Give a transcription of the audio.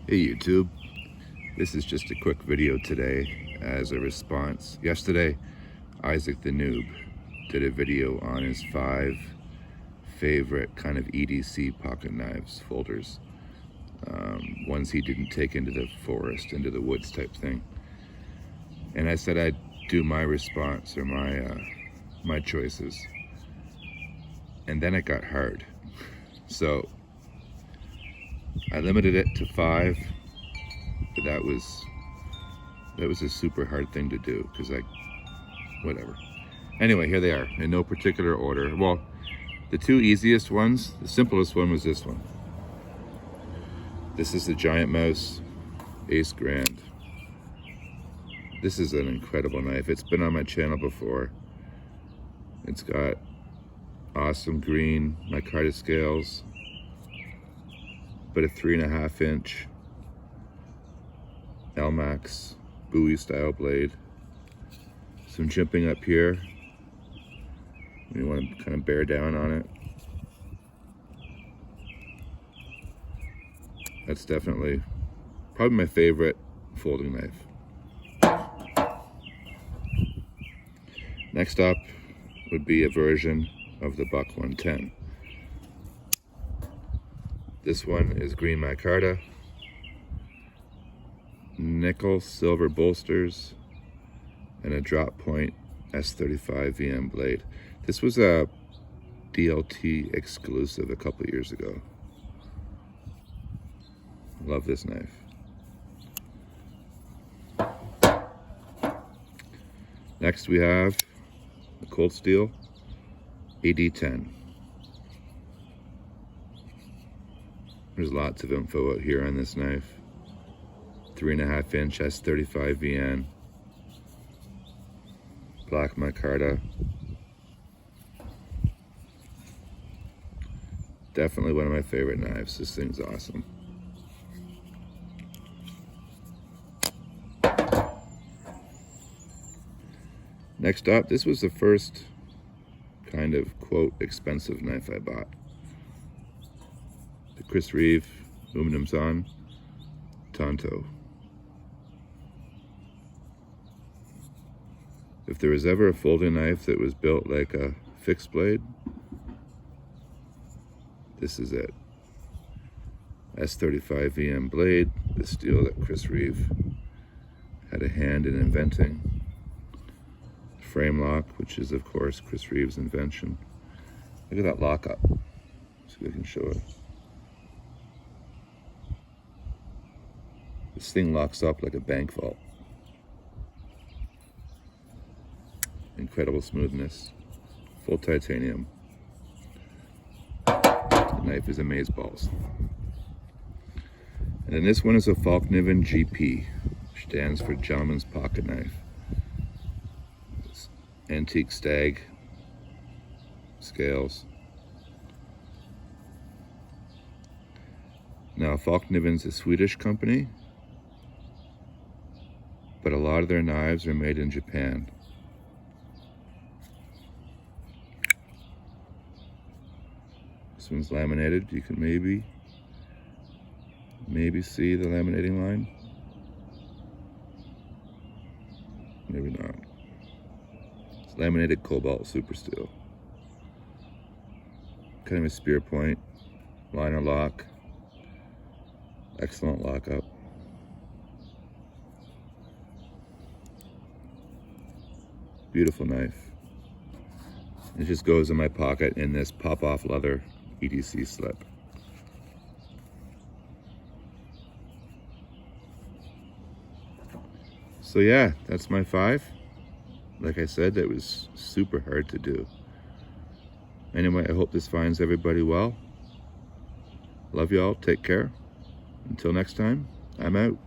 Hey YouTube, this is just a quick video today as a response. Yesterday, Isaac the Noob did a video on his 5 favorite kind of EDC pocket knives, folders. Ones he didn't take into the forest, into the woods type thing. And I said I'd do my response or my choices. And then it got hard. So I limited it to 5, but that was a super hard thing to do because whatever. Anyway, here they are in no particular order. Well, the 2 easiest ones, the simplest one was this one. This is the Giant Mouse Ace Grand. This is an incredible knife. It's been on my channel before. It's got awesome green micarta scales, but a 3.5 inch Elmax Bowie style blade. Some jimping up here. You want to kind of bear down on it. That's definitely probably my favorite folding knife. Next up would be a version of the Buck 110. This one is green micarta, nickel silver bolsters, and a drop point S35 VM blade. This was a DLT exclusive a couple years ago. Love this knife. Next we have the Cold Steel AD10. There's lots of info out here on this knife. 3.5 inch S35 VN. Black micarta. Definitely one of my favorite knives. This thing's awesome. Next up, this was the first kind of quote expensive knife I bought. The Chris Reeve aluminum Zahn Tonto. If there was ever a folding knife that was built like a fixed blade, this is it. S35 VM blade, the steel that Chris Reeve had a hand in inventing. Frame lock, which is of course Chris Reeve's invention. Look at that lockup. See if I can show it. This thing locks up like a bank vault. Incredible smoothness. Full titanium. The knife is amazeballs. And then this one is a Falkniven GP, which stands for Gentleman's Pocket Knife. Antique stag scales. Now, Falkniven's a Swedish company, but a lot of their knives are made in Japan. This one's laminated. You can maybe see the laminating line. Maybe not. Laminated cobalt super steel. Kind of a spear point, liner lock, excellent lockup. Beautiful knife. It just goes in my pocket in this pop-off leather EDC slip. So yeah, that's my 5. Like I said, that was super hard to do. Anyway, I hope this finds everybody well. Love y'all. Take care. Until next time, I'm out.